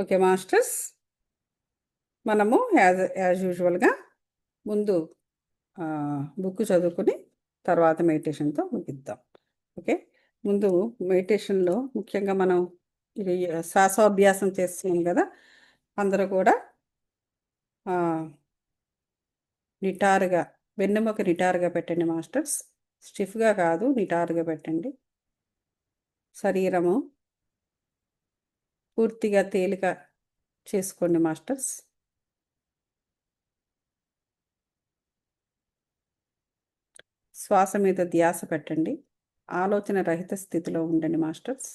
Okay masters, మనము as యూజువల్గా ముందు బుక్ చదువుకుని తర్వాత మెడిటేషన్తో ముగిద్దాం. ఓకే, ముందు మెడిటేషన్లో ముఖ్యంగా మనం ఇది శ్వాసోభ్యాసం చేస్తున్నాం కదా. అందరూ కూడా నిటారుగా, వెన్నెముక నిటారుగా పెట్టండి మాస్టర్స్. స్టిఫ్గా కాదు, నిటారుగా పెట్టండి. శరీరము పూర్తిగా తేలిక చేసుకోండి మాస్టర్స్. శ్వాస మీద ధ్యాస పెట్టండి. ఆలోచన రహిత స్థితిలో ఉండండి మాస్టర్స్.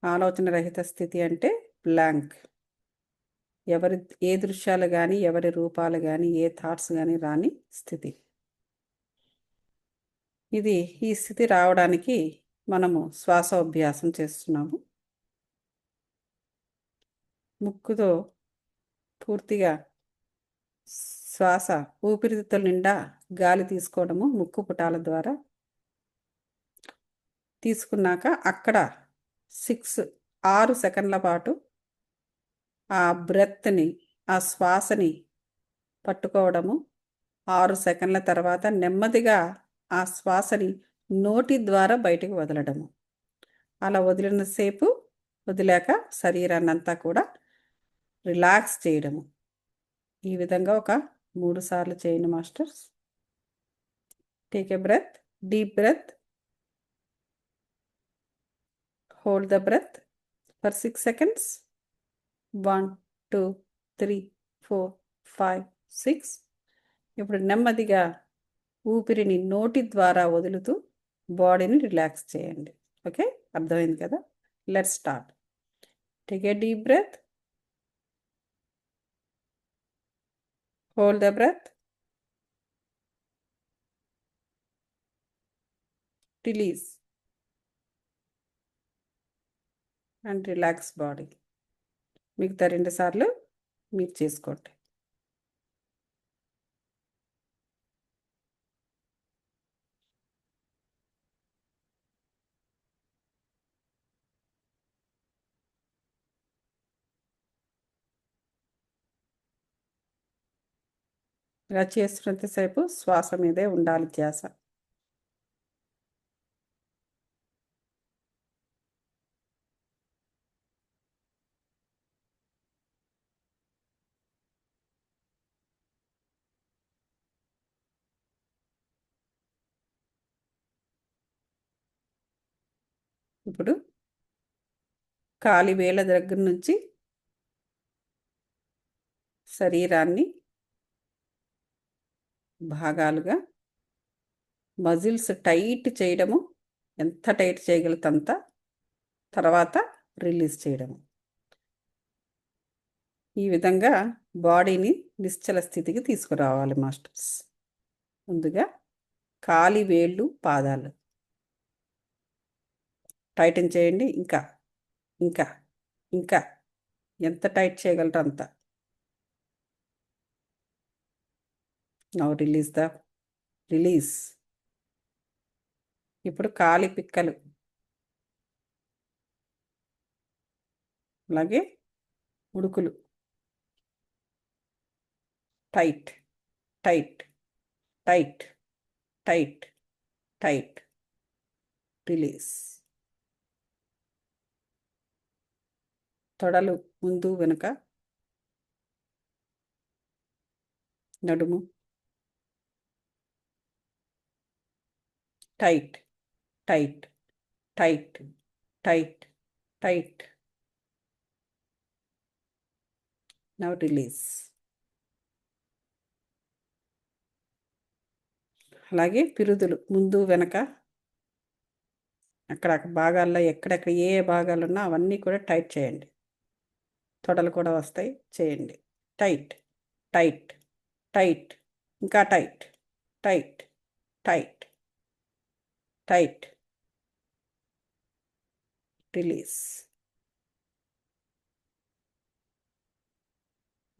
ఆలోచన రహిత స్థితి అంటే బ్లాంక్. ఏ దృశ్యాలు కానీ, ఎవరి రూపాలు కానీ, ఏ థాట్స్ కానీ రాని స్థితి. ఈ స్థితి రావడానికి మనము శ్వాసోభ్యాసం చేస్తున్నాము. ముక్కుతో పూర్తిగా శ్వాస ఊపిరితిత్తుల నిండా గాలి తీసుకోవడము ముక్కు పుటాల ద్వారా. తీసుకున్నాక అక్కడ 6 సెకండ్ల పాటు ఆ బ్రెత్ని, ఆ శ్వాసని పట్టుకోవడము. 6 సెకండ్ల తర్వాత నెమ్మదిగా ఆ శ్వాసని నోటి ద్వారా బయటకు వదలడము. అలా వదిలినసేపు వదిలాక శరీరాన్ని అంతా కూడా రిలాక్స్ చేయడము. ఈ విధంగా ఒక 3 సార్లు చేయండి masters. Take a breath, deep breath. Hold the breath for 6 seconds. 1 2 3 4 5 6. ఇప్పుడు నెమ్మదిగా ఊపిరిని నోటి ద్వారా వదులుతూ బాడీని రిలాక్స్ చేయండి. ఓకే, అర్థమైంది కదా? Let's start. Take a deep breath. Hold the breath. Release and relax body. మిగతా 2 సార్లు మీరు చేసుకోండి. ఇలా చేస్తున్నంతసేపు శ్వాస మీదే ఉండాలి ధ్యాస. ఇప్పుడు కాలి వేళ్ళ దగ్గర నుంచి శరీరాన్ని భాగాలుగా మజిల్స్ టైట్ చేయడము. ఎంత టైట్ చేయగలిగితే అంత. తర్వాత రిలీజ్ చేయడము. ఈ విధంగా బాడీని నిశ్చల స్థితికి తీసుకురావాలి మాస్టర్స్. ముందుగా కాలి వేళ్ళు, పాదాలు టైటన్ చేయండి. ఇంకా ఇంకా ఇంకా ఎంత టైట్ చేయగలరో అంత. Now release. ఇప్పుడు కాలి పిక్కలు, అలాగే ఉడుకులు tight tight tight tight tight. Release. తొడలు ముందు వెనుక, నడుము tight tight tight tight tight. Now release. అలాగే పిరుదులు ముందు వెనక, అక్కడ భాగాల్లో ఎక్కడెక్కడ ఏ భాగాలు ఉన్నా అవన్నీ కూడా టైట్ చేయండి. తొడలు కూడా వస్తాయి, చేయండి. Tight tight tight. ఇంకా tight tight tight tight. Release.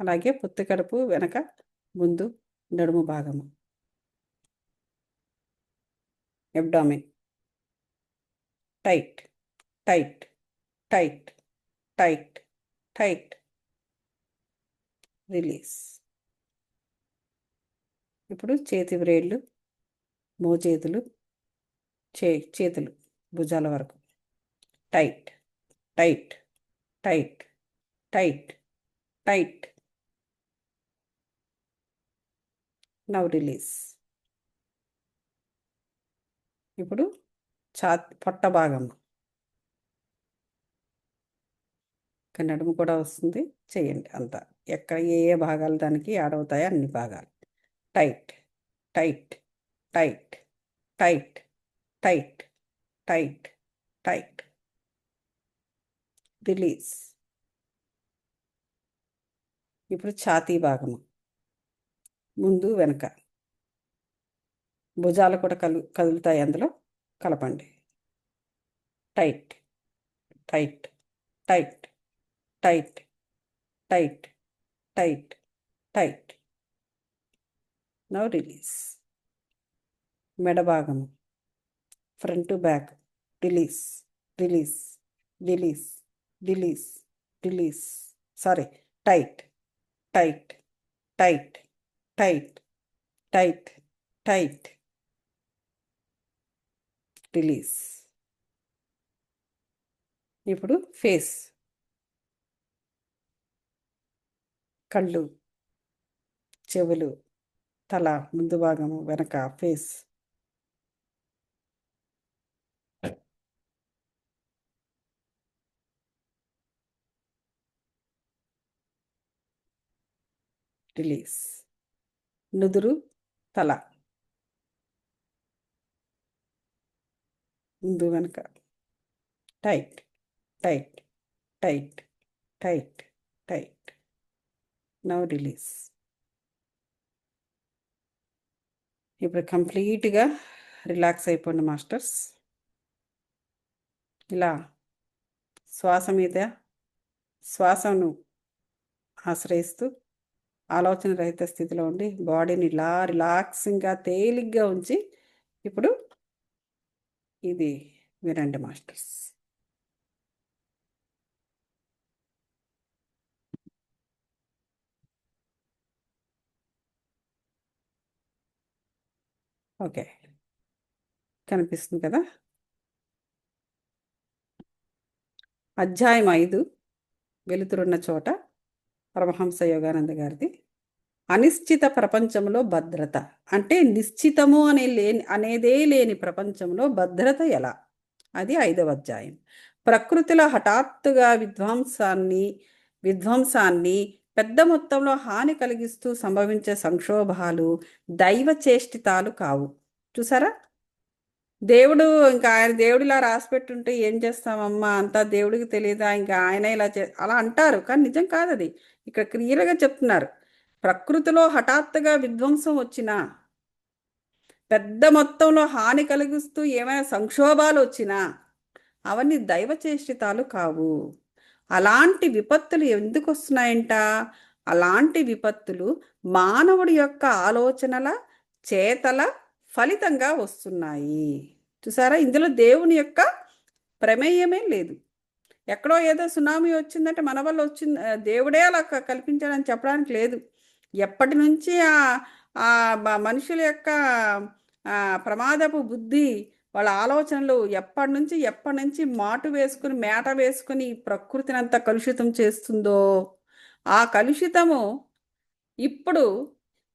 అలాగే పొత్తి కడుపు వెనక, ముందు, నడుము భాగము, abdomen tight tight tight tight, tight, release. ఇప్పుడు చేతి వ్రేళ్ళు, మోచేతులు, చేతులు భుజాల వరకు tight, tight, tight, tight, tight. Now release. ఇప్పుడు పొట్ట భాగం, నడుము కూడా వస్తుంది, చేయండి అంతా. ఎక్కడ ఏ ఏ భాగాలు దానికి యాడ్ అవుతాయో అన్ని భాగాలు. Tight, tight, tight, tight, tight, tight, tight. Release. ఇప్పుడు ఛాతీ భాగము, ముందు వెనక భుజాలు కూడా కదులుతాయి, అందులో కలపండి. Tight, tight, tight, tight, tight, tight, tight. Now release. మెడ భాగము, front to back, release, release, release, release, release. Sorry, tight, tight, tight, tight, tight, tight. Release. ఇప్పుడు ఫేస్, కళ్ళు, చెవులు, తల, ముందు భాగము, వెనక, ఫేస్. రిలీజ్. నుదురు, తల, ముందు వెనక, tight, tight, tight, tight, tight. Now release. ఇప్పుడు కంప్లీట్గా రిలాక్స్ అయిపోండి మాస్టర్స్. ఇలా శ్వాస మీద శ్వాసను ఆశ్రయిస్తూ ఆలోచన రహిత స్థితిలో ఉండి బాడీని ఇలా రిలాక్సింగ్గా తేలిగ్గా ఉంచి ఇప్పుడు ఇది వినండి మాస్టర్స్. ఓకే, కనిపిస్తుంది కదా? అధ్యాయం 5, వెలుతురున్న చోట, పరమహంస యోగానంద గారిది. అనిశ్చిత ప్రపంచంలో భద్రత అంటే నిశ్చితము అనేదే లేని ప్రపంచంలో భద్రత ఎలా? అది 5వ అధ్యాయం. ప్రకృతిలో హఠాత్తుగా విధ్వంసాన్ని పెద్ద మొత్తంలో హాని కలిగిస్తూ సంభవించే సంక్షోభాలు దైవ చేష్టితాలు కావు. చూసారా? దేవుడు ఇంకా ఆయన దేవుడిలా రాసిపెట్టుంటే ఏం చేస్తామమ్మా, అంతా దేవుడికి తెలియదా, ఇంకా ఆయన ఇలా అలా అంటారు, కానీ నిజం కాదు అది. ఇక్కడ క్లియర్గా చెప్తున్నారు. ప్రకృతిలో హఠాత్తుగా విధ్వంసం వచ్చినా, పెద్ద మొత్తంలో హాని కలిగిస్తూ ఏమైనా సంక్షోభాలు వచ్చినా అవన్నీ దైవచేష్టితాలు కావు. అలాంటి విపత్తులు ఎందుకు వస్తున్నాయంట? అలాంటి విపత్తులు మానవుడి యొక్క ఆలోచనల చేతల ఫలితంగా వస్తున్నాయి. చూసారా? ఇందులో దేవుని యొక్క ప్రమేయమే లేదు. ఎక్కడో ఏదో సునామీ వచ్చిందంటే మన వల్ల వచ్చింది, దేవుడే అలా కల్పించాడని చెప్పడానికి లేదు. ఎప్పటి నుంచి ఆ మనుషుల యొక్క ప్రమాదపు బుద్ధి, వాళ్ళ ఆలోచనలు ఎప్పటి నుంచి మేట వేసుకుని ప్రకృతిని అంతా కలుషితం చేస్తుందో, ఆ కలుషితము ఇప్పుడు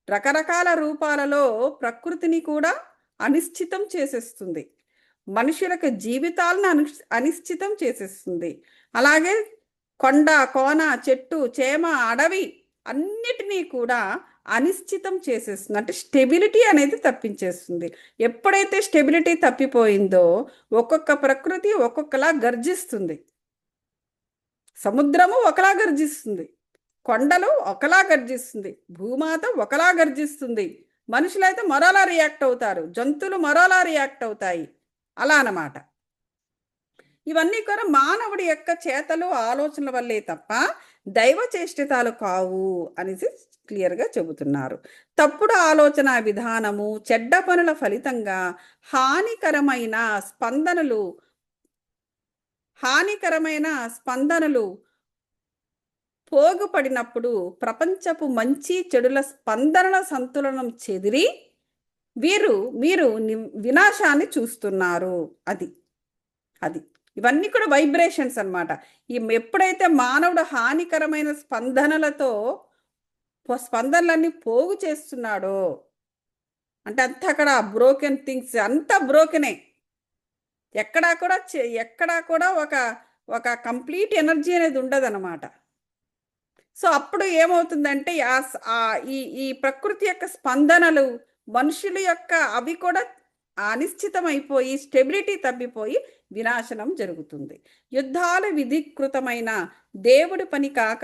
రకరకాల రూపాలలో ప్రకృతిని కూడా అనిశ్చితం చేసేస్తుంది. మనుషులకు జీవితాలను అనిశ్చితం చేసేస్తుంది. అలాగే కొండ, కోన, చెట్టు, చేమ, అడవి అన్నిటినీ కూడా అనిశ్చితం చేసేస్తుంది. అంటే స్టెబిలిటీ అనేది తప్పించేస్తుంది. ఎప్పుడైతే స్టెబిలిటీ తప్పిపోయిందో ఒక్కొక్క ప్రకృతి ఒక్కొక్కలా గర్జిస్తుంది. సముద్రము ఒకలా గర్జిస్తుంది, కొండలు ఒకలా గర్జిస్తుంది, భూమాత ఒకలా గర్జిస్తుంది, మనుషులైతే మరోలా రియాక్ట్ అవుతారు, జంతువులు మరోలా రియాక్ట్ అవుతాయి. అలా అన్నమాట. ఇవన్నీ కూడా మానవుడి యొక్క చేతలు, ఆలోచనల వల్లే తప్ప దైవ చేష్టితాలు కావు అనేసి క్లియర్గా చెబుతున్నారు. తప్పుడు ఆలోచన విధానము, చెడ్డ పనుల ఫలితంగా హానికరమైన స్పందనలు పోగుపడినప్పుడు ప్రపంచపు మంచి చెడుల స్పందనల సంతులనం చెదిరి మీరు వినాశాన్ని చూస్తున్నారు. అది అది ఇవన్నీ కూడా వైబ్రేషన్స్ అన్నమాట. ఎప్పుడైతే మానవుడు హానికరమైన స్పందనలన్నీ పోగు చేస్తున్నాడో, అంటే అంతా అక్కడ బ్రోకెన్ థింగ్స్, అంతా బ్రోకెనే. ఎక్కడా కూడా ఒక ఒక కంప్లీట్ ఎనర్జీ అనేది ఉండదన్నమాట. సో అప్పుడు ఏమవుతుందంటే ఈ ప్రకృతి యొక్క స్పందనలు మనుషుల యొక్క అవి కూడా అనిశ్చితమైపోయి స్టెబిలిటీ తప్పిపోయి వినాశనం జరుగుతుంది. యుద్ధాలు విధికృతమైన దేవుడి పని కాక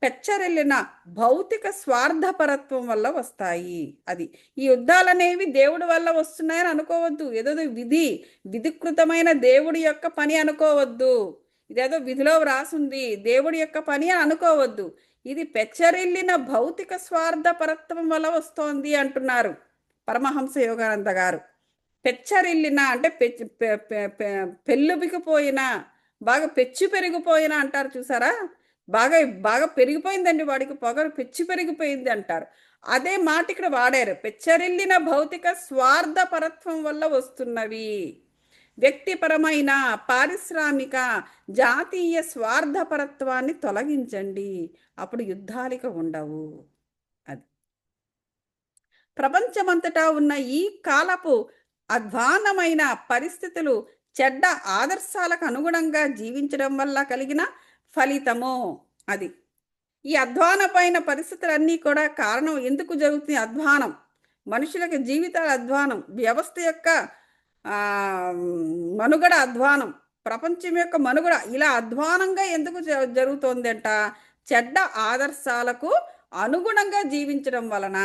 పెచ్చరెళ్ళిన భౌతిక స్వార్థపరత్వం వల్ల వస్తాయి. అది ఈ యుద్ధాలనేవి దేవుడి వల్ల వస్తున్నాయని అనుకోవద్దు. ఏదో విధికృతమైన దేవుడి యొక్క పని అనుకోవద్దు. ఇదేదో విధిలో వ్రాసుంది దేవుడి యొక్క పని అని అనుకోవద్దు. ఇది పెచ్చరిల్లిన భౌతిక స్వార్థపరత్వం వల్ల వస్తోంది అంటున్నారు పరమహంస యోగానంద గారు. పెచ్చరిల్లిన అంటే పెళ్ళుబికిపోయిన, బాగా పెచ్చు పెరిగిపోయిన అంటారు చూసారా, బాగా బాగా పెరిగిపోయిందండి వాడికి పొగరు, పెచ్చు పెరిగిపోయింది అంటారు. అదే మాట ఇక్కడ వాడారు. పెచ్చరిల్లిన భౌతిక స్వార్థపరత్వం వల్ల వస్తున్నవి. వ్యక్తిపరమైన పారిశ్రామిక జాతీయ స్వార్థపరత్వాన్ని తొలగించండి, అప్పుడు యుద్ధాలిక ఉండవు. అది ప్రపంచమంతటా ఉన్న ఈ కాలపు అధ్వానమైన పరిస్థితులు చెడ్డ ఆదర్శాలకు అనుగుణంగా జీవించడం వల్ల కలిగిన ఫలితము. అది ఈ అధ్వానమైన పరిస్థితులన్నీ కూడా కారణం ఎందుకు జరుగుతుంది? అధ్వానం, మనుషులకు జీవితాల అధ్వానం, వ్యవస్థ యొక్క మనుగడ అధ్వానం, ప్రపంచం యొక్క మనుగడ ఇలా అధ్వానంగా ఎందుకు జరుగుతోంది అంట? చెడ్డ ఆదర్శాలకు అనుగుణంగా జీవించడం వలన.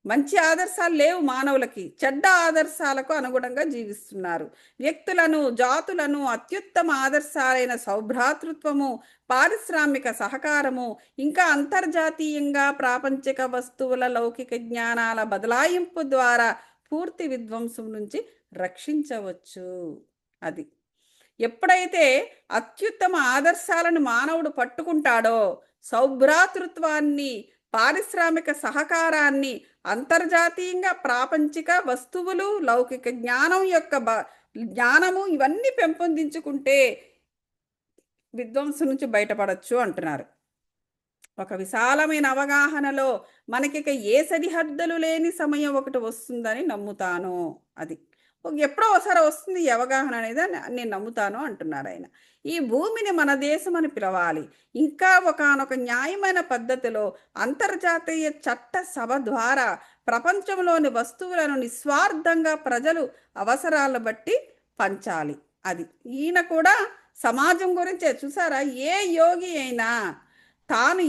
మంచి ఆదర్శాలు లేవు మానవులకి, చెడ్డ ఆదర్శాలకు అనుగుణంగా జీవిస్తున్నారు. వ్యక్తులను, జాతులను అత్యుత్తమ ఆదర్శాలైన సౌభ్రాతృత్వము, పారిశ్రామిక సహకారము, ఇంకా అంతర్జాతీయంగా ప్రాపంచిక వస్తువుల లౌకిక జ్ఞానాల బదలాయింపు ద్వారా పూర్తి విధ్వంసం నుంచి రక్షించవచ్చు. అది ఎప్పుడైతే అత్యుత్తమ ఆదర్శాలను మానవుడు పట్టుకుంటాడో, సౌభ్రాతృత్వాన్ని, పారిశ్రామిక సహకారాన్ని, అంతర్జాతీయంగా ప్రాపంచిక వస్తువులు, లౌకిక జ్ఞానము ఇవన్నీ పెంపొందించుకుంటే విధ్వంసం నుంచి బయటపడచ్చు అంటున్నారు. ఒక విశాలమైన అవగాహనలో మనకిక ఏ సరిహద్దులు లేని సమయం ఒకటి వస్తుందని నమ్ముతాను. అది ఎప్పుడో ఒకసారి వస్తుంది ఈ అవగాహన అనేది నేను నమ్ముతాను అంటున్నారు ఆయన. ఈ భూమిని మన దేశం అని పిలవాలి. ఇంకా ఒకానొక న్యాయమైన పద్ధతిలో అంతర్జాతీయ చట్ట సభ ద్వారా ప్రపంచంలోని వస్తువులను నిస్వార్థంగా ప్రజలు అవసరాలను బట్టి పంచాలి. అది ఈయన కూడా సమాజం గురించే. చూసారా, ఏ యోగి అయినా తాను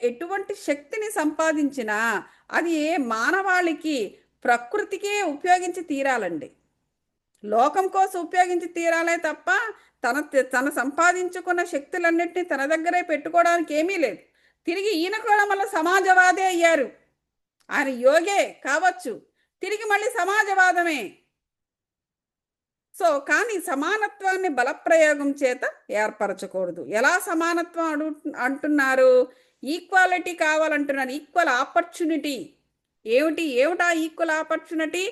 ఎటువంటి శక్తిని సంపాదించినా అది మానవాళికి, ప్రకృతికే ఉపయోగించి తీరాలండి. లోకం కోసం ఉపయోగించి తీరాలే తప్ప తన సంపాదించుకున్న శక్తులన్నింటినీ తన దగ్గరే పెట్టుకోవడానికి ఏమీ లేదు. తిరిగి ఈయన కూడా మళ్ళీ సమాజవాదే అయ్యారు. ఆయన యోగే కావచ్చు, తిరిగి మళ్ళీ సమాజవాదమే. సో కానీ సమానత్వాన్ని బలప్రయోగం చేత ఏర్పరచకూడదు. ఎలా సమానత్వం అంటున్నారు? ఈక్వాలిటీ కావాలంటున్నారు. Equal opportunity. ఏమిటా ఈక్వల్ ఆపర్చునిటీ?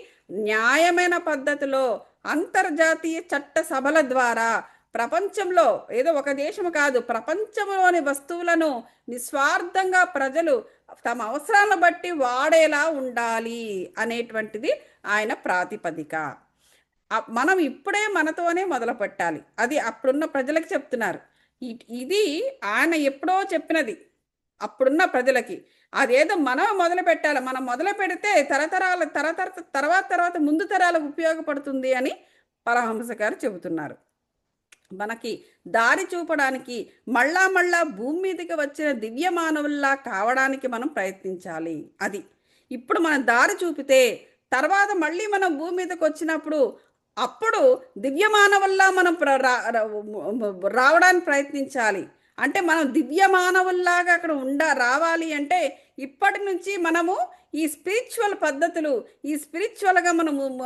న్యాయమైన పద్ధతిలో అంతర్జాతీయ చట్ట సభల ద్వారా ప్రపంచంలో, ఏదో ఒక దేశం కాదు, ప్రపంచంలోని వస్తువులను నిస్వార్థంగా ప్రజలు తమ అవసరాలను బట్టి వాడేలా ఉండాలి అనేటువంటిది ఆయన ప్రాతిపదిక. మనం ఇప్పుడే మనతోనే మొదలు పెట్టాలి. అది అప్పుడున్న ప్రజలకు చెప్తున్నారు. ఇది ఆయన ఎప్పుడో చెప్పినది అప్పుడున్న ప్రజలకి. అదేదో మనం మొదలు పెట్టాలి. మనం మొదలు పెడితే తర్వాత ముందు తరాలకు ఉపయోగపడుతుంది అని పరమహంస గారు చెబుతున్నారు. మనకి దారి చూపడానికి, మళ్ళా భూమి మీదకి వచ్చిన దివ్య మానవుల్లా కావడానికి మనం ప్రయత్నించాలి. అది ఇప్పుడు మనం దారి చూపితే తర్వాత మళ్ళీ మనం భూమి మీదకి వచ్చినప్పుడు అప్పుడు దివ్య మానవుల్లా మనం రావడానికి ప్రయత్నించాలి. అంటే మనం దివ్య మానవుల్లాగా అక్కడ రావాలి అంటే ఇప్పటి నుంచి మనము ఈ స్పిరిచువల్ పద్ధతులు, ఈ స్పిరిచువల్గా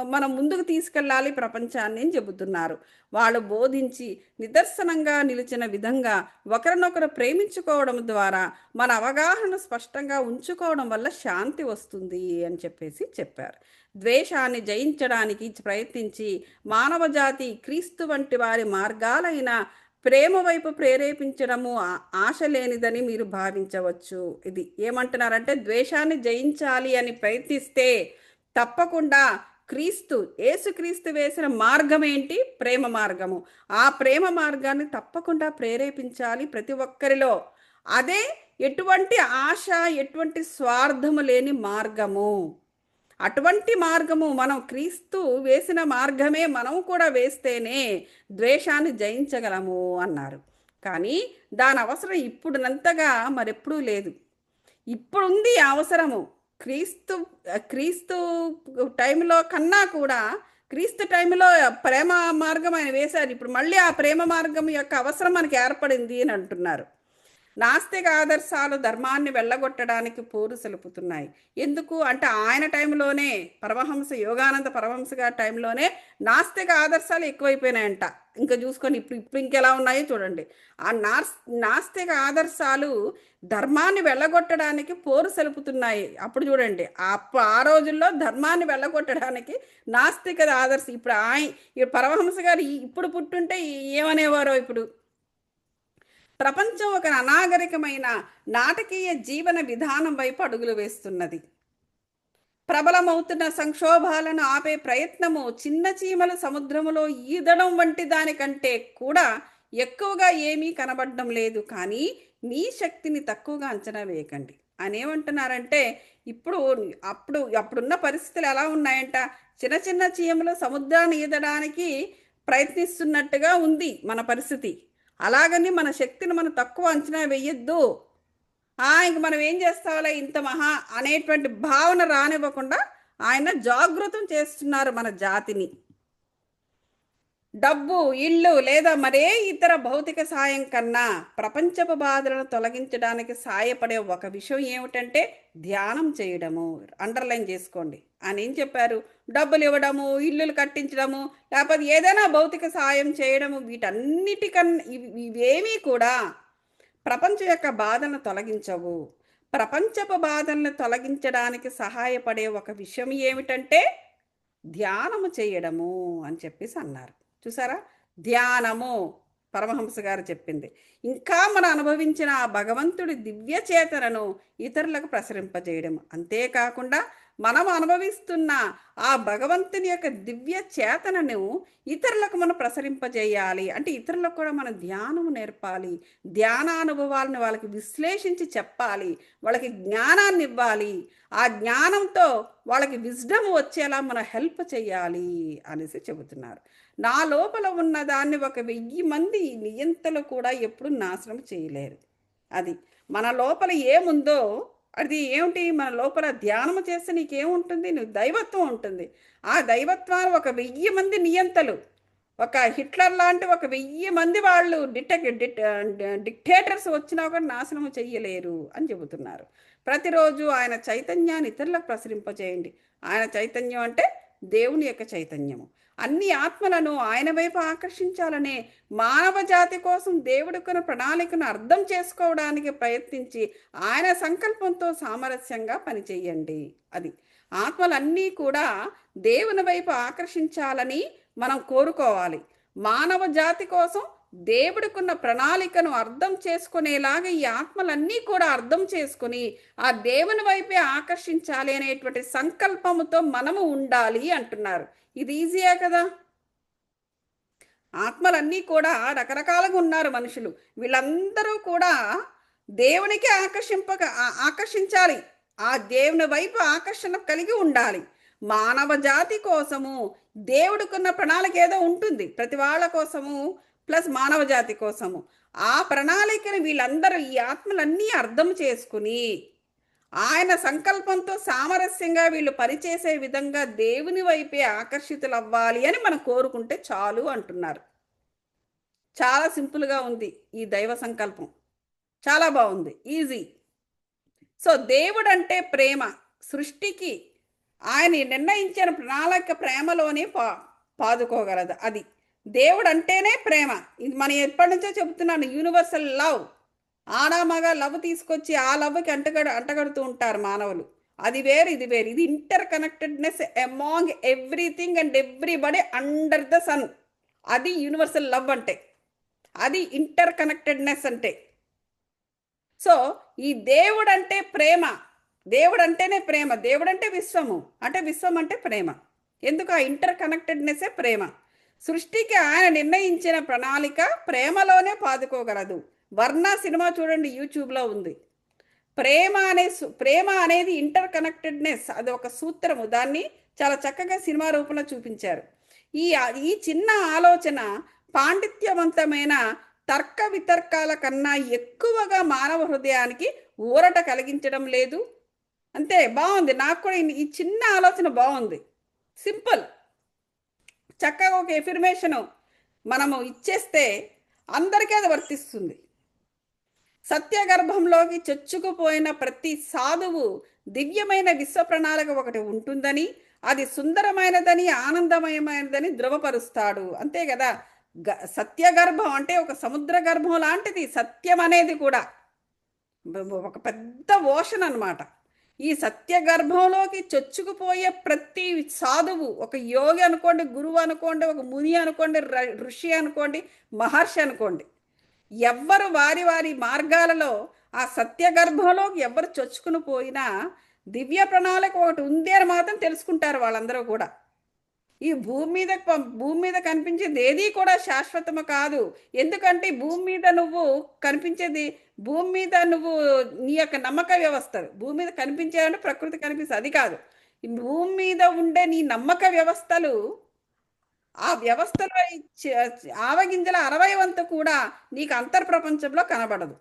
మనం ముందుకు తీసుకెళ్ళాలి ప్రపంచాన్ని అని చెబుతున్నారు. వాళ్ళు బోధించి నిదర్శనంగా నిలిచిన విధంగా ఒకరినొకరు ప్రేమించుకోవడం ద్వారా మన అవగాహన స్పష్టంగా ఉంచుకోవడం వల్ల శాంతి వస్తుంది అని చెప్పారు. ద్వేషాన్ని జయించడానికి ప్రయత్నించి మానవ జాతి క్రీస్తు వంటి వారి మార్గాలైన ప్రేమ వైపు ప్రేరేపించడము ఆశ లేనిదని మీరు భావించవచ్చు. ఇది ఏమంటున్నారంటే ద్వేషాన్ని జయించాలి అని ప్రయత్నిస్తే తప్పకుండా యేసుక్రీస్తు వేసిన మార్గం ఏంటి? ప్రేమ మార్గము. ఆ ప్రేమ మార్గాన్ని తప్పకుండా ప్రేరేపించాలి ప్రతి ఒక్కరిలో. అదే ఎటువంటి ఆశ, ఎటువంటి స్వార్థము లేని మార్గము. అటువంటి మార్గము మనం క్రీస్తు వేసిన మార్గమే మనం కూడా వేస్తేనే ద్వేషాన్ని జయించగలము అన్నారు. కానీ దాని అవసరం ఇప్పుడునంతగా మరెప్పుడూ లేదు. ఇప్పుడుంది అవసరము. క్రీస్తు టైంలో కన్నా కూడా క్రీస్తు టైంలో ప్రేమ మార్గం ఆయన వేశారు. ఇప్పుడు మళ్ళీ ఆ ప్రేమ మార్గం యొక్క అవసరం మనకి ఏర్పడింది అని అంటున్నారు. నాస్తిక ఆదర్శాలు ధర్మాన్ని వెళ్ళగొట్టడానికి పోరు సెలుపుతున్నాయి. ఎందుకు అంటే ఆయన టైంలోనే యోగానంద పరమహంస గారి టైంలోనే నాస్తిక ఆదర్శాలు ఎక్కువైపోయినాయంట. ఇంకా చూసుకొని ఇప్పుడు ఇంకెలా ఉన్నాయో చూడండి. ఆ నాస్తిక ఆదర్శాలు ధర్మాన్ని వెళ్ళగొట్టడానికి పోరు సెలుపుతున్నాయి. అప్పుడు చూడండి, ఆ రోజుల్లో ధర్మాన్ని వెళ్ళగొట్టడానికి నాస్తిక ఆదర్శం. ఇప్పుడు పరమహంస గారు ఇప్పుడు పుట్టుంటే ఏమనేవారో ఇప్పుడు. ప్రపంచం ఒక అనాగరికమైన నాటకీయ జీవన విధానం వైపు అడుగులు వేస్తున్నది. ప్రబలమవుతున్న సంక్షోభాలను ఆపే ప్రయత్నము చిన్న చీమలు సముద్రములో ఈదడం వంటి దానికంటే కూడా ఎక్కువగా ఏమీ కనబడడం లేదు. కానీ మీ శక్తిని తక్కువగా అంచనా వేయకండి అని ఏమంటున్నారంటే, అప్పుడున్న పరిస్థితులు ఎలా ఉన్నాయంట? చిన్న చిన్న చీమలు సముద్రాన్ని ఈదడానికి ప్రయత్నిస్తున్నట్టుగా ఉంది మన పరిస్థితి. అలాగని మన శక్తిని మనం తక్కువ అంచనా వేయొద్దు. ఇంక మనం ఏం చేస్తావులే ఇంత మహా అనేటువంటి భావన రానివ్వకుండా ఆయన జాగృతం చేస్తున్నారు మన జాతిని. డబ్బు, ఇల్లు లేదా మరే ఇతర భౌతిక సాయం కన్నా ప్రపంచపు బాధలను తొలగించడానికి సాయపడే ఒక విషయం ఏమిటంటే ధ్యానం చేయడము. అండర్లైన్ చేసుకోండి. అని ఏం చెప్పారు? డబ్బులు ఇవ్వడము, ఇల్లులు కట్టించడము, లేకపోతే ఏదైనా భౌతిక సాయం చేయడము, వీటన్నిటికన్నా ఇవేమీ కూడా ప్రపంచం యొక్క బాధలను తొలగించవు. ప్రపంచపు బాధలను తొలగించడానికి సహాయపడే ఒక విషయం ఏమిటంటే ధ్యానము చేయడము అని చెప్పేసి అన్నారు. చూసారా? ధ్యానము పరమహంస గారు చెప్పింది. ఇంకా మనం అనుభవించిన ఆ భగవంతుడి దివ్య చేతనను ఇతరులకు ప్రసరింపజేయడం. అంతేకాకుండా మనం అనుభవిస్తున్న ఆ భగవంతుని యొక్క దివ్య చేతనను ఇతరులకు మనం ప్రసరింపజేయాలి. అంటే ఇతరులకు కూడా మనం ధ్యానం నేర్పాలి. ధ్యానానుభవాలను వాళ్ళకి విశ్లేషించి చెప్పాలి. వాళ్ళకి జ్ఞానాన్ని ఇవ్వాలి. ఆ జ్ఞానంతో వాళ్ళకి విజ్డమ్ వచ్చేలా మనం హెల్ప్ చేయాలి అనేసి చెబుతున్నారు. నా లోపల ఉన్న దాన్ని 1000 మంది నియంతలు కూడా ఎప్పుడు నాశనం చేయలేరు. అది మన లోపల ఏముందో అది ఏమిటి? మన లోపల ధ్యానం చేస్తే నీకేముంటుంది? నువ్వు దైవత్వం ఉంటుంది. ఆ దైవత్వాన్ని 1000 మంది నియంతలు, ఒక హిట్లర్ లాంటి 1000 మంది వాళ్ళు డిక్టేటర్స్ వచ్చినా కూడా నాశనం చెయ్యలేరు అని చెబుతున్నారు. ప్రతిరోజు ఆయన చైతన్యాన్ని ఇతరులకు ప్రసరింపజేయండి. ఆయన చైతన్యం అంటే దేవుని యొక్క చైతన్యము. అన్ని ఆత్మలను ఆయన వైపు ఆకర్షించాలనే మానవ జాతి కోసం దేవుడుకున్న ప్రణాళికను అర్థం చేసుకోవడానికి ప్రయత్నించి ఆయన సంకల్పంతో సామరస్యంగా పనిచేయండి. అది ఆత్మలన్నీ కూడా దేవుని వైపు ఆకర్షించాలని మనం కోరుకోవాలి. మానవ జాతి కోసం దేవుడికున్న ప్రణాళికను అర్థం చేసుకునేలాగా ఈ ఆత్మలన్నీ కూడా అర్థం చేసుకుని ఆ దేవుని వైపే ఆకర్షించాలి అనేటువంటి సంకల్పముతో మనము ఉండాలి అంటున్నారు. ఇది ఈజీయే కదా? ఆత్మలన్నీ కూడా రకరకాలుగా ఉన్నారు మనుషులు. వీళ్ళందరూ కూడా దేవునికి ఆకర్షించాలి. ఆ దేవుని వైపు ఆకర్షణ కలిగి ఉండాలి. మానవ జాతి కోసము దేవుడికున్న ప్రణాళిక ఏదో ఉంటుంది ప్రతి వాళ్ళ కోసము, ప్లస్ మానవ జాతి కోసము. ఆ ప్రణాళికను వీళ్ళందరూ ఈ ఆత్మలన్నీ అర్థం చేసుకుని ఆయన సంకల్పంతో సామరస్యంగా వీళ్ళు పనిచేసే విధంగా దేవుని వైపే ఆకర్షితులు అవ్వాలి అని మనం కోరుకుంటే చాలు అంటున్నారు. చాలా సింపుల్గా ఉంది ఈ దైవ సంకల్పం. చాలా బాగుంది, ఈజీ. సో దేవుడు అంటే ప్రేమ. సృష్టికి ఆయన నిర్ణయించిన ప్రణాళిక ప్రేమలోనే పాదుకోగలదు. అది దేవుడు అంటేనే ప్రేమ. ఇది మనం ఎప్పటి నుంచో చెబుతున్నాను, యూనివర్సల్ లవ్. ఆడామగ లవ్ తీసుకొచ్చి ఆ లవ్కి అంటగడుతూ ఉంటారు మానవులు. అది వేరు, ఇది వేరు. ఇది interconnectedness among everything and everybody under the sun. అది యూనివర్సల్ లవ్ అంటే, అది ఇంటర్ కనెక్టెడ్నెస్ అంటే. సో ఈ దేవుడు అంటే ప్రేమ. దేవుడు అంటేనే ప్రేమ. దేవుడు అంటే విశ్వము, అంటే విశ్వం అంటే ప్రేమ. ఎందుకు? ఆ ఇంటర్ కనెక్టెడ్నెస్సే ప్రేమ. సృష్టికి ఆయన నిర్ణయించిన ప్రణాళిక ప్రేమలోనే పాదుకోగలదు. వర్ణ సినిమా చూడండి, యూట్యూబ్లో ఉంది. ప్రేమ అనేది ఇంటర్ కనెక్టెడ్నెస్, అది ఒక సూత్రము. దాన్ని చాలా చక్కగా సినిమా రూపంలో చూపించారు. ఈ ఈ చిన్న ఆలోచన పాండిత్యవంతమైన తర్క వితర్కాల కన్నా ఎక్కువగా మానవ హృదయానికి ఊరట కలిగించడం లేదు. అంతే, బాగుంది. నాకు కూడా ఈ చిన్న ఆలోచన బాగుంది. సింపుల్, చక్కగా ఒక ఎఫర్మేషను మనము ఇచ్చేస్తే అందరికీ అది వర్తిస్తుంది. సత్యగర్భంలోకి చొచ్చుకుపోయిన ప్రతి సాధువు దివ్యమైన విశ్వ ప్రణాళిక ఒకటి ఉంటుందని, అది సుందరమైనదని, ఆనందమయమైనదని ధృవపరుస్తాడు. అంతే కదా. సత్యగర్భం అంటే ఒక సముద్ర గర్భం లాంటిది. సత్యం అనేది కూడా ఒక పెద్ద ఓషన్ అన్నమాట. ఈ సత్య గర్భంలోకి చొచ్చుకుపోయే ప్రతి సాధువు, ఒక యోగి అనుకోండి, గురువు అనుకోండి, ఒక ముని అనుకోండి, ఋషి అనుకోండి, మహర్షి అనుకోండి, ఎవ్వరు వారి వారి మార్గాలలో ఆ సత్య గర్భంలోకి ఎవరు చొచ్చుకుని పోయినా దివ్య ప్రణాళిక ఒకటి ఉంది అని మాత్రం తెలుసుకుంటారు వాళ్ళందరూ కూడా. ఈ భూమి మీద కనిపించేది ఏది కూడా శాశ్వతము కాదు. ఎందుకంటే భూమి మీద నువ్వు కనిపించేది, భూమి మీద నువ్వు నీ యొక్క నమ్మక వ్యవస్థ, భూమి మీద కనిపించేదంటే ప్రకృతి కనిపిస్తుంది, అది కాదు. ఈ భూమి మీద ఉండే నీ నమ్మక వ్యవస్థలు, ఆ వ్యవస్థలో ఆవగింజల 60 వంతు కూడా నీకు అంతర్ప్రపంచంలో కనబడదు.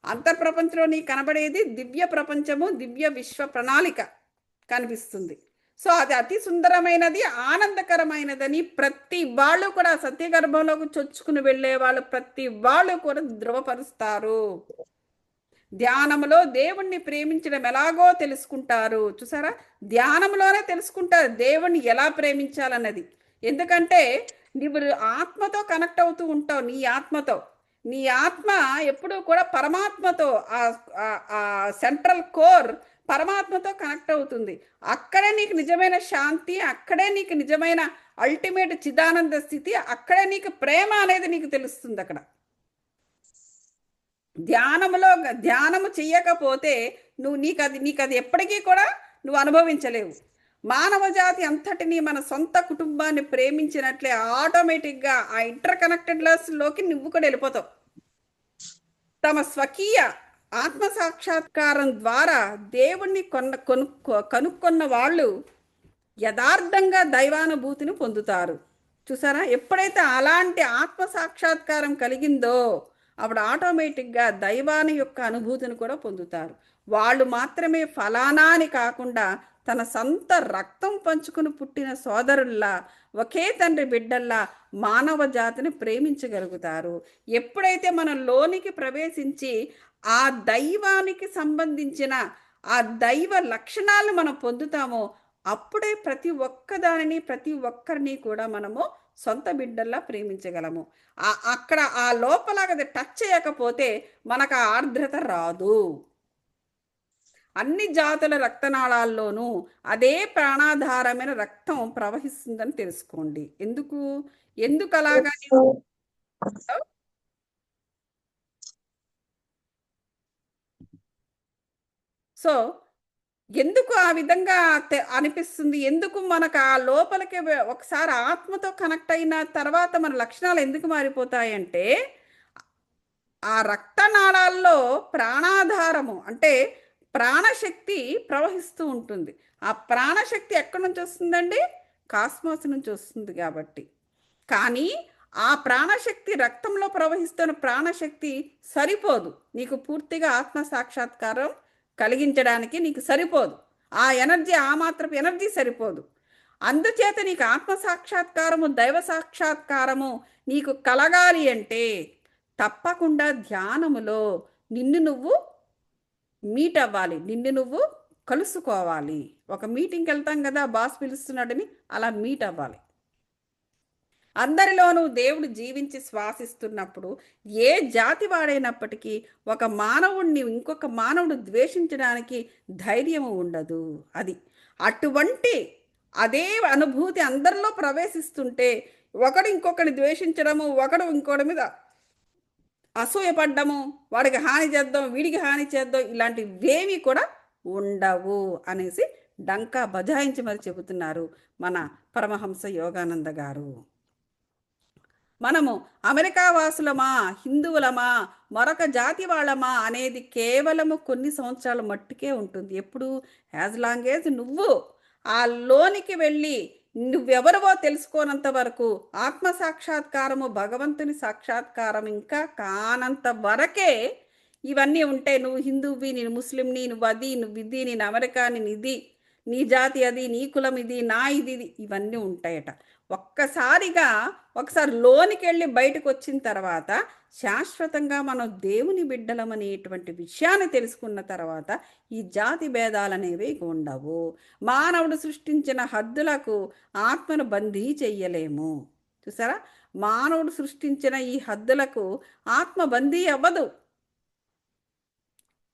అంతర్ప్రపంచంలో నీకు కనబడేది దివ్య ప్రపంచము, దివ్య విశ్వ ప్రణాళిక కనిపిస్తుంది. సో అది అతి సుందరమైనది, ఆనందకరమైనదని ప్రతి వాళ్ళు కూడా సత్యగర్భంలోకి చొచ్చుకుని వెళ్ళే వాళ్ళు ప్రతి వాళ్ళు కూడా ధృవపరుస్తారు. ధ్యానంలో దేవుణ్ణి ప్రేమించడం ఎలాగో తెలుసుకుంటారు. చూసారా, ధ్యానంలోనే తెలుసుకుంటారు దేవుణ్ణి ఎలా ప్రేమించాలన్నది. ఎందుకంటే నువ్వు ఆత్మతో కనెక్ట్ అవుతూ ఉంటావు. నీ ఆత్మ ఎప్పుడూ కూడా పరమాత్మతో, ఆ సెంట్రల్ కోర్ పరమాత్మతో కనెక్ట్ అవుతుంది. అక్కడే నీకు నిజమైన శాంతి, అక్కడే నీకు నిజమైన అల్టిమేట్ చిదానంద స్థితి, అక్కడే నీకు ప్రేమ అనేది నీకు తెలుస్తుంది. అక్కడ ధ్యానము చెయ్యకపోతే నీకు అది ఎప్పటికీ కూడా నువ్వు అనుభవించలేవు. మానవ జాతి అంతటిని, మన సొంత కుటుంబాన్ని ప్రేమించినట్లే ఆటోమేటిక్గా ఆ ఇంటర్ కనెక్టెడ్లోకి నువ్వు కూడా వెళ్ళిపోతావు. తమ స్వకీయ ఆత్మ సాక్షాత్కారం ద్వారా దేవుణ్ణి కనుక్కున్న వాళ్ళు యథార్థంగా దైవానుభూతిని పొందుతారు. చూసారా, ఎప్పుడైతే అలాంటి ఆత్మ సాక్షాత్కారం కలిగిందో అప్పుడు ఆటోమేటిక్గా దైవాని యొక్క అనుభూతిని కూడా పొందుతారు. వాళ్ళు మాత్రమే ఫలానా అని కాకుండా తన సొంత రక్తం పంచుకుని పుట్టిన సోదరుల్లా, ఒకే తండ్రి బిడ్డల్లా మానవ జాతిని ప్రేమించగలుగుతారు. ఎప్పుడైతే మనం లోనికి ప్రవేశించి ఆ దైవానికి సంబంధించిన ఆ దైవ లక్షణాలను మనం పొందుతామో అప్పుడే ప్రతి ఒక్కదానిని, ప్రతి ఒక్కరిని కూడా మనము సొంత బిడ్డల్లా ప్రేమించగలము. అక్కడ ఆ లోపల అది టచ్ చేయకపోతే మనకు ఆ ఆర్ద్రత రాదు. అన్ని జాతుల రక్తనాళాల్లోనూ అదే ప్రాణాధారమైన రక్తం ప్రవహిస్తుందని తెలుసుకోండి. ఎందుకు అలాగా? సో ఎందుకు ఆ విధంగా అనిపిస్తుంది? ఎందుకు మనకు ఆ లోపలికి ఒకసారి ఆత్మతో కనెక్ట్ అయిన తర్వాత మన లక్షణాలు ఎందుకు మారిపోతాయంటే, ఆ రక్తనాళాల్లో ప్రాణాధారము అంటే ప్రాణశక్తి ప్రవహిస్తూ ఉంటుంది. ఆ ప్రాణశక్తి ఎక్కడి నుంచి వస్తుందండి? కాస్మోస్ నుంచి వస్తుంది కాబట్టి. కానీ ఆ ప్రాణశక్తి, రక్తంలో ప్రవహిస్తున్న ప్రాణశక్తి సరిపోదు నీకు పూర్తిగా ఆత్మ సాక్షాత్కారం కలిగించడానికి. నీకు సరిపోదు ఆ ఎనర్జీ, ఆ మాత్రపు ఎనర్జీ సరిపోదు. అందుచేత నీకు ఆత్మ సాక్షాత్కారము, దైవ సాక్షాత్కారము నీకు కలగాలి అంటే తప్పకుండా ధ్యానములో నిన్ను నువ్వు మీట్ అవ్వాలి, నిన్ను నువ్వు కలుసుకోవాలి. ఒక మీటింగ్కి వెళ్తాం కదా, బాస్ పిలుస్తున్నాడని, అలా మీట్ అవ్వాలి. అందరిలోనూ దేవుడు జీవించి శ్వాసిస్తున్నప్పుడు ఏ జాతి వాడైనప్పటికీ ఒక మానవుణ్ణి ఇంకొక మానవుడు ద్వేషించడానికి ధైర్యము ఉండదు. అది అటువంటి అదే అనుభూతి అందరిలో ప్రవేశిస్తుంటే ఒకడు ఇంకొకరిని ద్వేషించడము, ఒకడు ఇంకోటి మీద అసూయపడ్డము, వాడికి హాని చేద్దాం, వీడికి హాని చేద్దాం, ఇలాంటివేమీ కూడా ఉండవు అనేసి డంకా బజాయించి మరి చెబుతున్నారు మన పరమహంస యోగానంద గారు. మనము అమెరికా వాసులమా, హిందువులమా, మరొక జాతి వాళ్ళమా అనేది కేవలము కొన్ని సంవత్సరాల మట్టుకే ఉంటుంది. ఎప్పుడు? యాజ్ లాంగ్ ఏజ్ నువ్వు ఆ లోనికి వెళ్ళి నువ్వెవరివో తెలుసుకోనంత వరకు, ఆత్మ సాక్షాత్కారము, భగవంతుని సాక్షాత్కారం ఇంకా కానంత వరకే ఇవన్నీ ఉంటాయి. నువ్వు హిందువువి, నేను ముస్లింని, నువ్వు అది, నువ్వు ఇది, నేను అమెరికా, నేను ఇది, నీ జాతి అది, నీ కులం ఇది, నా ఇది, ఇవన్నీ ఉంటాయట. ఒక్కసారిగా ఒకసారి లోనికి వెళ్ళి బయటకు వచ్చిన తర్వాత శాశ్వతంగా మనం దేవుని బిడ్డలమనేటువంటి విషయాన్ని తెలుసుకున్న తర్వాత ఈ జాతి భేదాలనేవి ఉండవు. మానవుడు సృష్టించిన హద్దులకు ఆత్మను బందీ చెయ్యలేము. చూసారా, మానవుడు సృష్టించిన ఈ హద్దులకు ఆత్మ బందీ అవ్వదు.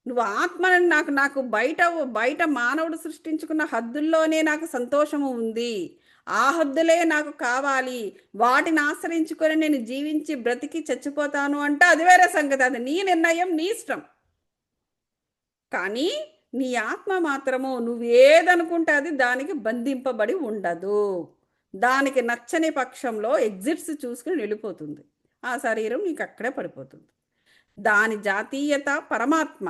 నువ్వు ఆత్మని నాకు నాకు బయట బయట మానవుడు సృష్టించుకున్న హద్దుల్లోనే నాకు సంతోషము ఉంది, ఆ హద్దులే నాకు కావాలి, వాటిని ఆశ్రయించుకొని నేను జీవించి బ్రతికి చచ్చిపోతాను అంటే అది వేరే సంగతి, అది నీ నిర్ణయం, నీ ఇష్టం. కానీ నీ ఆత్మ మాత్రము నువ్వేదనుకుంటే అది దానికి బంధింపబడి ఉండదు. దానికి నచ్చని పక్షంలో ఎగ్జిట్స్ చూసుకుని వెళ్ళిపోతుంది. ఆ శరీరం నీకు అక్కడే పడిపోతుంది. దాని జాతీయత పరమాత్మ,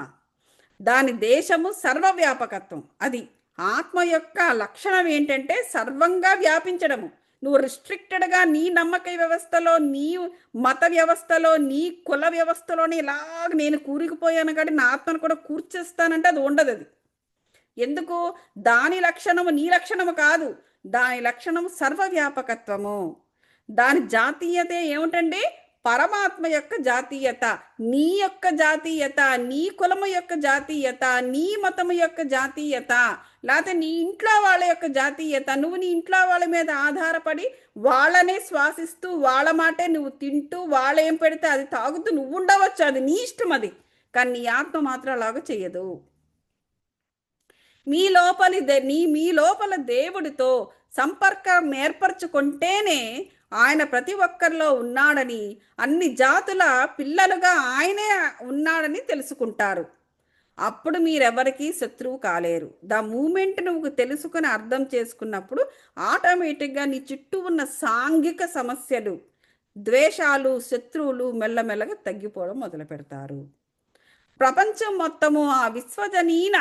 దాని దేశము సర్వవ్యాపకత్వం. అది ఆత్మ యొక్క లక్షణం ఏంటంటే సర్వంగా వ్యాపించడము. నువ్వు రిస్ట్రిక్టెడ్గా నీ నమ్మక వ్యవస్థలో, నీ మత వ్యవస్థలో, నీ కుల వ్యవస్థలోనే ఇలాగ నేను కూరుకుపోయాను కాబట్టి నా ఆత్మను కూడా కూర్చేస్తానంటే అది ఉండదు. అది ఎందుకు? దాని లక్షణము నీ లక్షణము కాదు, దాని లక్షణము సర్వవ్యాపకత్వము. దాని జాతీయత ఏమిటండి? పరమాత్మ యొక్క జాతీయత, నీ యొక్క జాతీయత, నీ కులము యొక్క జాతీయత, నీ మతము యొక్క జాతీయత, లేకపోతే నీ ఇంట్లో వాళ్ళ యొక్క జాతీయత. నువ్వు నీ ఇంట్లో వాళ్ళ మీద ఆధారపడి వాళ్ళనే శ్వాసిస్తూ వాళ్ళ మాటే నువ్వు తింటూ వాళ్ళు ఏం పెడితే అది తాగుతూ నువ్వు ఉండవచ్చు, అది నీ ఇష్టం. అది కానీ నీ ఆత్మ మాత్రం అలాగ చేయదు. మీ లోపల దేవుడితో సంపర్కం ఏర్పరచుకుంటేనే ఆయన ప్రతి ఒక్కరిలో ఉన్నాడని, అన్ని జాతుల పిల్లలుగా ఆయనే ఉన్నాడని తెలుసుకుంటారు. అప్పుడు మీరెవరికి శత్రువు కాలేరు. ద మూమెంట్ నువ్వు తెలుసుకుని అర్థం చేసుకున్నప్పుడు ఆటోమేటిక్గా నీ చుట్టూ ఉన్న సాంఘిక సమస్యలు, ద్వేషాలు, శత్రువులు మెల్లమెల్లగా తగ్గిపోవడం మొదలు పెడతారు. ప్రపంచం మొత్తము ఆ విశ్వజనీన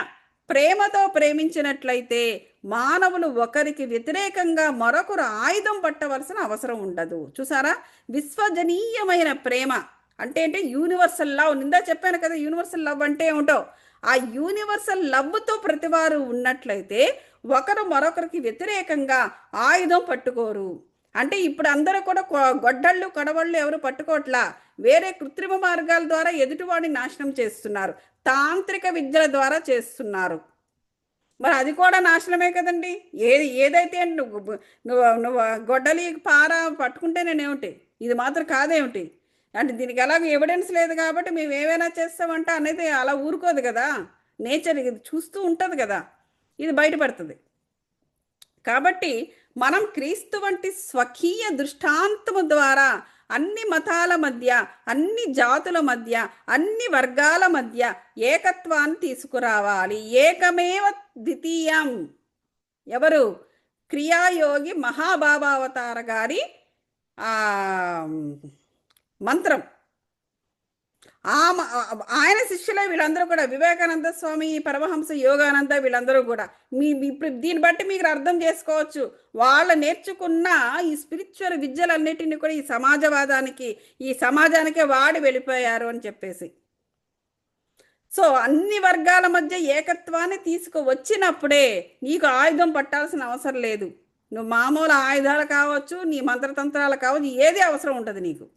ప్రేమతో ప్రేమించినట్లయితే మానవులు ఒకరికి వ్యతిరేకంగా మరొకరు ఆయుధం పట్టవలసిన అవసరం ఉండదు. చూసారా, విశ్వజనీయమైన ప్రేమ అంటే ఏంటి? Universal love. నిందా చెప్పాను కదా యూనివర్సల్ లవ్ అంటే ఏమిటో. ఆ యూనివర్సల్ లవ్తో ప్రతివారు ఉన్నట్లయితే ఒకరు మరొకరికి వ్యతిరేకంగా ఆయుధం పట్టుకోరు. అంటే ఇప్పుడు అందరూ కూడా గొడ్డళ్ళు కడవళ్ళు ఎవరు పట్టుకోవట్లా, వేరే కృత్రిమ మార్గాల ద్వారా ఎదుటివాడిని నాశనం చేస్తున్నారు, తాంత్రిక విద్యల ద్వారా చేస్తున్నారు. మరి అది కూడా నాశనమే కదండి. ఏదైతే నువ్వు నువ్వు నువ్వు గొడ్డలి పార పట్టుకుంటే నేనేమిటి, ఇది మాత్రం కాదేమిటి అంటే దీనికి ఎలాగో ఎవిడెన్స్ లేదు కాబట్టి మేము ఏమైనా చేస్తామంటే అనేది అలా ఊరుకోదు కదా. నేచర్ ఇది చూస్తూ ఉంటుంది కదా, ఇది బయటపడుతుంది. కాబట్టి మనం క్రీస్తు వంటి స్వకీయ దృష్టాంతము ద్వారా అన్ని మతాల మధ్య, అన్ని జాతుల మధ్య, అన్ని వర్గాల మధ్య ఏకత్వాన్ని తీసుకురావాలి. ఏకమేవ ద్వితీయం. ఎవరు? క్రియాయోగి మహాబాబావతార గారి మంత్రం. ఆయన శిష్యులే వీళ్ళందరూ కూడా, వివేకానంద స్వామి, పరమహంస యోగానంద, వీళ్ళందరూ కూడా ఇప్పుడు దీన్ని బట్టి మీరు అర్థం చేసుకోవచ్చు వాళ్ళు నేర్చుకున్న ఈ స్పిరిచువల్ విద్యలన్నిటిని కూడా ఈ సమాజవాదానికి, ఈ సమాజానికే వాడి వెళ్ళిపోయారు అని చెప్పేసి. సో అన్ని వర్గాల మధ్య ఏకత్వాన్ని తీసుకువచ్చినప్పుడే నీకు ఆయుధం పట్టాల్సిన అవసరం లేదు. నువ్వు మామూలు ఆయుధాలు కావచ్చు, నీ మంత్రతంత్రాలు కావచ్చు, ఏది అవసరం ఉంటుంది నీకు.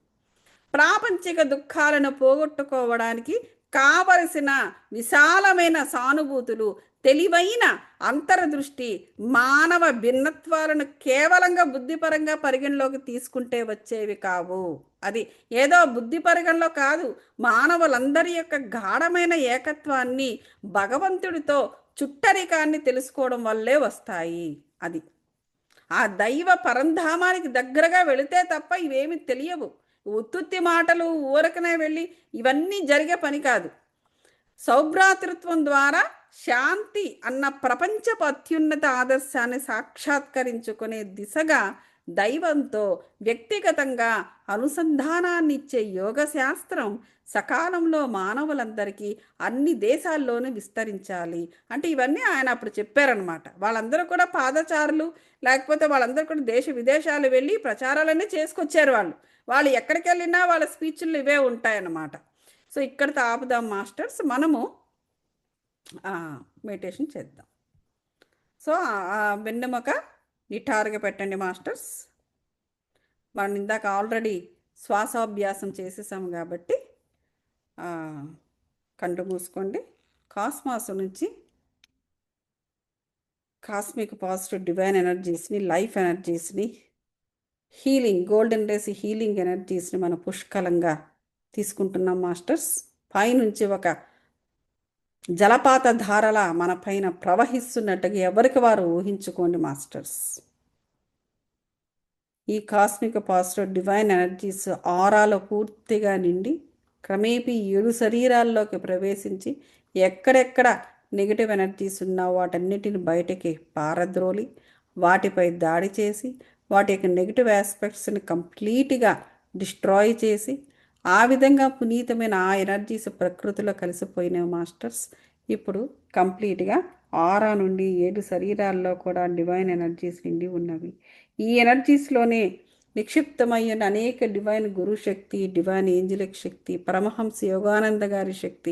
ప్రాపంచిక దుఃఖాలను పోగొట్టుకోవడానికి కావలసిన విశాలమైన సానుభూతులు, తెలివైన అంతర్దృష్టి, మానవ భిన్నత్వాలను కేవలంగా బుద్ధిపరంగా పరిగణలోకి తీసుకుంటే వచ్చేవి కావు. అది ఏదో బుద్ధిపరంలో కాదు, మానవులందరి యొక్క గాఢమైన ఏకత్వాన్ని, భగవంతుడితో చుట్టరికాన్ని తెలుసుకోవడం వల్లే వస్తాయి. అది ఆ దైవ పరంధామానికి దగ్గరగా వెళితే తప్ప ఇవేమి తెలియవు. ఉత్తుత్తి మాటలు ఊరకనే వెళ్ళి ఇవన్నీ జరిగే పని కాదు. సౌభ్రాతృత్వం ద్వారా శాంతి అన్న ప్రపంచపు అత్యున్నత ఆదర్శాన్ని సాక్షాత్కరించుకునే దిశగా దైవంతో వ్యక్తిగతంగా అనుసంధానాన్ని ఇచ్చే యోగ శాస్త్రం సకాలంలో మానవులందరికీ అన్ని దేశాల్లోనూ విస్తరించాలి. అంటే ఇవన్నీ ఆయన అప్పుడు చెప్పారనమాట. వాళ్ళందరూ కూడా పాదచారులు, లేకపోతే వాళ్ళందరూ కూడా దేశ విదేశాలు వెళ్ళి ప్రచారాలన్నీ చేసుకొచ్చారు. వాళ్ళు ఎక్కడికి వెళ్ళినా వాళ్ళ స్పీచ్లు ఇవే ఉంటాయన్నమాట. సో ఇక్కడితో ఆపుదాం మాస్టర్స్, మనము మెడిటేషన్ చేద్దాం. సో వెన్నెముక నిటారుగా పెట్టండి మాస్టర్స్. మనం ఇందాక ఆల్రెడీ శ్వాసాభ్యాసం చేసేసాము కాబట్టి కళ్ళు మూసుకోండి. కాస్మాస్ నుంచి కాస్మిక్ పాజిటివ్ డివైన్ ఎనర్జీస్ని, లైఫ్ ఎనర్జీస్ని, హీలింగ్ గోల్డెన్ రేస్ హీలింగ్ ఎనర్జీస్ని మనం పుష్కలంగా తీసుకుంటున్నాం మాస్టర్స్. పైనుంచి ఒక జలపాత ధారల మన పైన ప్రవహిస్తున్నట్టుగా ఎవరికి వారు ఊహించుకోండి మాస్టర్స్. ఈ కాస్మిక్ పాజిటివ్ డివైన్ ఎనర్జీస్ ఆరాలో పూర్తిగా నిండి క్రమేపీ 7 శరీరాల్లోకి ప్రవేశించి ఎక్కడెక్కడ నెగిటివ్ ఎనర్జీస్ ఉన్నా వాటన్నిటిని బయటకి పారద్రోలి వాటిపై దాడి చేసి వాటి యొక్క నెగిటివ్ ఆస్పెక్ట్స్ని కంప్లీట్గా డిస్ట్రాయ్ చేసి ఆ విధంగా పునీతమైన ఆ ఎనర్జీస్ ప్రకృతిలో కలిసిపోయిన మాస్టర్స్ ఇప్పుడు కంప్లీట్గా ఆరా నుండి 7 శరీరాల్లో కూడా డివైన్ ఎనర్జీస్ నిండి ఉన్నవి. ఈ ఎనర్జీస్లోనే నిక్షిప్తమైన అనేక డివైన్ గురు శక్తి, డివైన్ ఏంజలిక్ శక్తి, పరమహంస యోగానంద గారి శక్తి,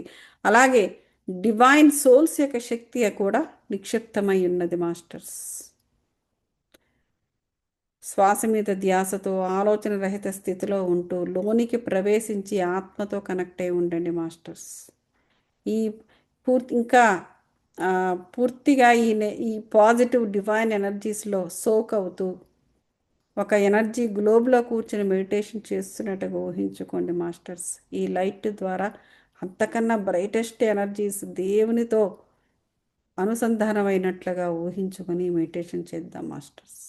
అలాగే డివైన్ సోల్స్ యొక్క శక్తి కూడా నిక్షిప్తమై ఉన్నది మాస్టర్స్. శ్వాస మీద ధ్యాసతో ఆలోచన రహిత స్థితిలో ఉంటూ లోనికి ప్రవేశించి ఆత్మతో కనెక్ట్ అయి ఉండండి మాస్టర్స్. ఈ ఇంకా పూర్తిగా ఈ పాజిటివ్ డివైన్ ఎనర్జీస్లో సోక్ అవుతూ ఒక ఎనర్జీ గ్లోబ్లో కూర్చొని మెడిటేషన్ చేస్తున్నట్టుగా ఊహించుకోండి మాస్టర్స్. ఈ లైట్ ద్వారా అంతకన్నా బ్రైటెస్ట్ ఎనర్జీస్ దేవునితో అనుసంధానమైనట్లుగా ఊహించుకొని మెడిటేషన్ చేద్దాం మాస్టర్స్.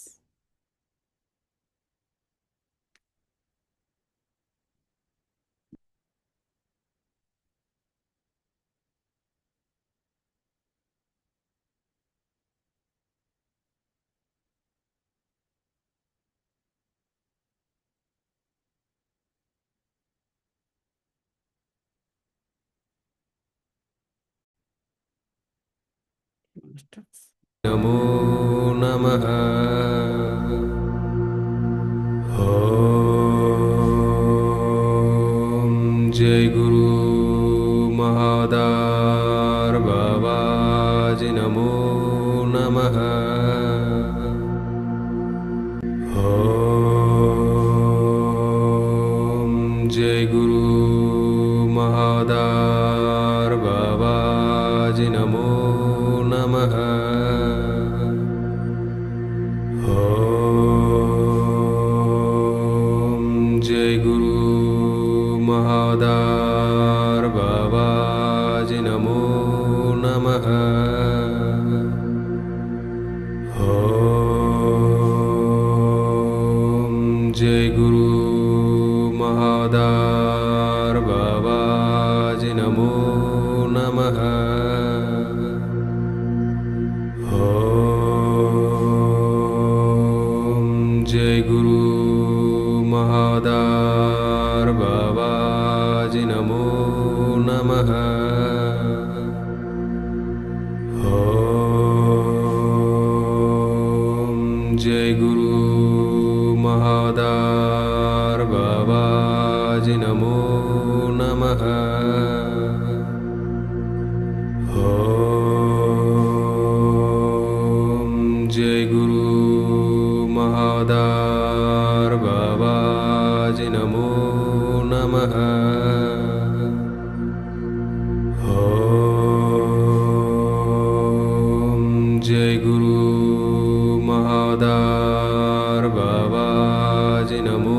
నమో నమః. ఓం జై గురు మహాదార్ బాబాజీ నమో నమః. ఓం జై గురు మహాదార్ బాబాజీ నమో నమః. ఓం జై గురు మహాదార్ బాబాజీ నమో నమః. ఓం జై గురు మహాదార్ బాబాజీ నమో నమః. ఓం జై గురు మహాదార్ బాబాజీ నమో నమః. ఓం జై గురు మహాదార్ బాబాజీ నమో నమః. ఓం జై గురు మహాదార్ బాబాజీ నమో నమః.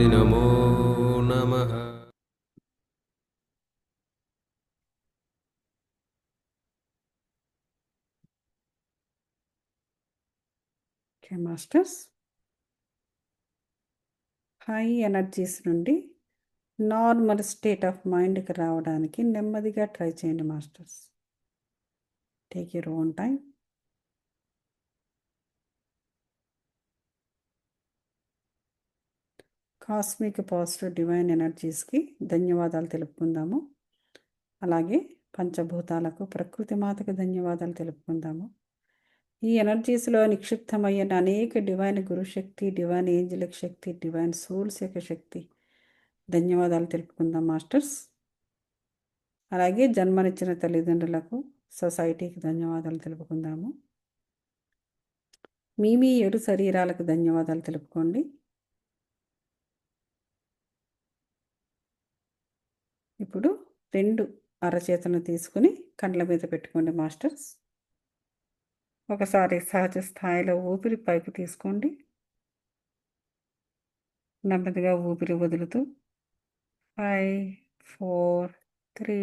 బాలాజీ నమో నమః. ఓకే మాస్టర్స్, హై ఎనర్జీస్ నుండి నార్మల్ స్టేట్ ఆఫ్ మైండ్కి రావడానికి నెమ్మదిగా ట్రై చేయండి masters. Take your own time. Cosmic positive divine ఎనర్జీస్కి ధన్యవాదాలు తెలుపుకుందాము. అలాగే పంచభూతాలకు, ప్రకృతి మాతకు ధన్యవాదాలు తెలుపుకుందాము. ఈ ఎనర్జీస్లో నిక్షిప్తమయ్యిన అనేక డివైన్ గురుశక్తి, డివైన్ ఏంజలిక్ శక్తి, డివైన్ సోల్స్ యొక్క శక్తి ధన్యవాదాలు తెలుపుకుందాం మాస్టర్స్. అలాగే జన్మనిచ్చిన తల్లిదండ్రులకు, సొసైటీకి ధన్యవాదాలు తెలుపుకుందాము. మీ 7 శరీరాలకు ధన్యవాదాలు తెలుపుకోండి. ఇప్పుడు 2 అరచేతులను తీసుకుని కండ్ల మీద పెట్టుకోండి మాస్టర్స్. ఒకసారి సహజ స్థాయిలో ఊపిరి పైకి తీసుకోండి. నెమ్మదిగా ఊపిరి వదులుతూ 5, 4, 3,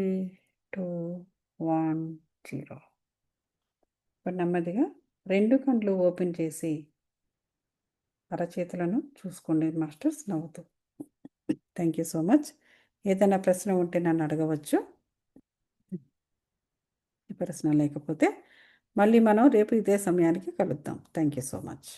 2, 1, 0. ఇప్పుడు నెమ్మదిగా 2 కళ్ళు ఓపెన్ చేసి అరచేతులను చూసుకోండి మాస్టర్స్ నవ్వుతూ. Thank you so much. ఏదైనా ప్రశ్న ఉంటే నన్ను అడగవచ్చు. ఈ ప్రశ్న లేకపోతే మళ్ళీ మనం రేపు ఇదే సమయానికి కలుద్దాం. Thank you so much.